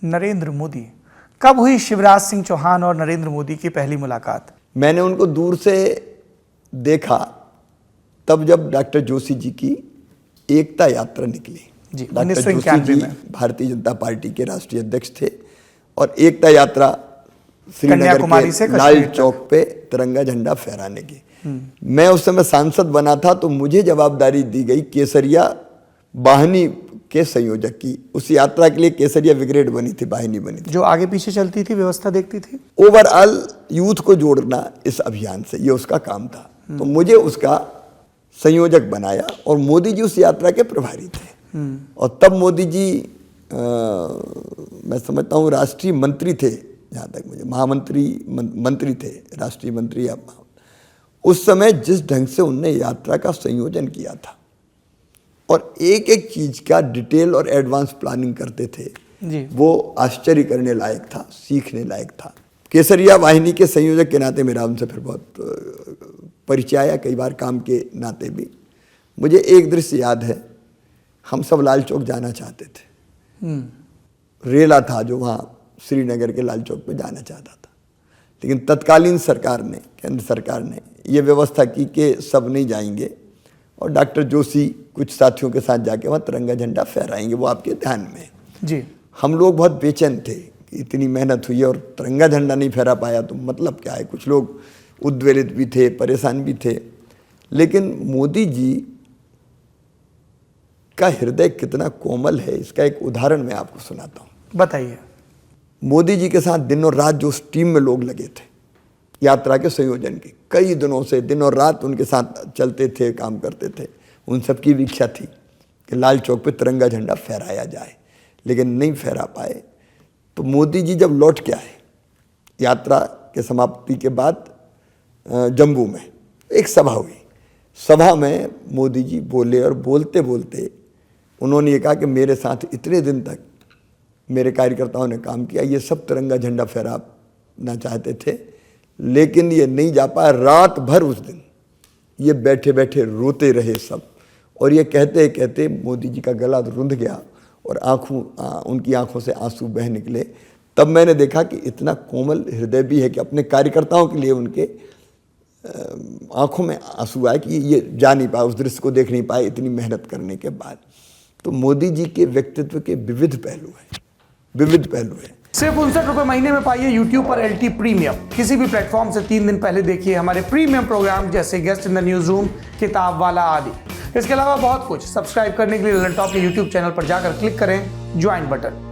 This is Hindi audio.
नरेंद्र मोदी। कब हुई शिवराज सिंह चौहान और नरेंद्र मोदी की पहली मुलाकात? मैंने उनको दूर से देखा तब जब डॉक्टर जोशी जी की एकता यात्रा निकली। जी, डॉक्टर जोशी जी भारतीय जनता पार्टी के राष्ट्रीय अध्यक्ष थे और एकता यात्रा श्रीनगर के लाल चौक पे तिरंगा झंडा फहराने की। मैं उस समय सांसद बना था तो मुझे जवाबदारी दी गई केसरिया वाहिनी के संयोजक की। उस यात्रा के लिए केसरिया ब्रिगेड बनी थी, वाहिनी बनी थी, जो आगे पीछे चलती थी, व्यवस्था देखती थी। ओवरऑल यूथ को जोड़ना इस अभियान से, ये उसका काम था। तो मुझे उसका संयोजक बनाया और मोदी जी उस यात्रा के प्रभारी थे। और तब मोदी जी मैं समझता हूँ राष्ट्रीय मंत्री थे, जहाँ तक मुझे मंत्री थे, राष्ट्रीय मंत्री। उस समय जिस ढंग से उनने यात्रा का संयोजन किया था और एक एक चीज का डिटेल और एडवांस प्लानिंग करते थे जी, वो आश्चर्य करने लायक था, सीखने लायक था। केसरिया वाहिनी के संयोजक के नाते मेरा उनसे फिर बहुत परिचय आया, कई बार काम के नाते भी। मुझे एक दृश्य याद है, हम सब लाल चौक जाना चाहते थे। रेला था जो वहाँ श्रीनगर के लाल चौक पे जाना चाहता था, लेकिन तत्कालीन सरकार ने, केंद्र सरकार ने ये व्यवस्था की कि सब नहीं जाएंगे और डॉक्टर जोशी कुछ साथियों के साथ जाके वहाँ तिरंगा झंडा फहराएंगे, वो आपके ध्यान में जी। हम लोग बहुत बेचैन थे कि इतनी मेहनत हुई और तिरंगा झंडा नहीं फहरा पाया तो मतलब क्या है। कुछ लोग उद्वेलित भी थे, परेशान भी थे। लेकिन मोदी जी का हृदय कितना कोमल है, इसका एक उदाहरण मैं आपको सुनाता हूँ। बताइए। मोदी जी के साथ दिन और रात जो उस टीम में लोग लगे थे यात्रा के संयोजन की, कई दिनों से दिन और रात उनके साथ चलते थे, काम करते थे। उन सबकी भी इच्छा थी कि लाल चौक पे तिरंगा झंडा फहराया जाए, लेकिन नहीं फहरा पाए। तो मोदी जी जब लौट के आए यात्रा के समाप्ति के बाद, जम्मू में एक सभा हुई। सभा में मोदी जी बोले और बोलते बोलते उन्होंने ये कहा कि मेरे साथ इतने दिन तक मेरे कार्यकर्ताओं ने काम किया, ये सब तिरंगा झंडा फहराना चाहते थे लेकिन ये नहीं जा पाया। रात भर उस दिन ये बैठे बैठे रोते रहे सब, और ये कहते कहते मोदी जी का गला रुंध गया और उनकी आंखों से आंसू बह निकले। तब मैंने देखा कि इतना कोमल हृदय भी है कि अपने कार्यकर्ताओं के लिए उनके आंखों में आंसू आए कि ये जा नहीं पाए, उस दृश्य को देख नहीं पाए इतनी मेहनत करने के बाद। तो मोदी जी के व्यक्तित्व के विविध पहलू हैं। सिर्फ 59 रुपए महीने में पाइए YouTube पर LT प्रीमियम। किसी भी प्लेटफॉर्म से 3 दिन पहले देखिए हमारे प्रीमियम प्रोग्राम जैसे guest in the news room, किताब वाला आदि। इसके अलावा बहुत कुछ। सब्सक्राइब करने के लिए ललन टॉप के YouTube चैनल पर जाकर क्लिक करें ज्वाइन बटन।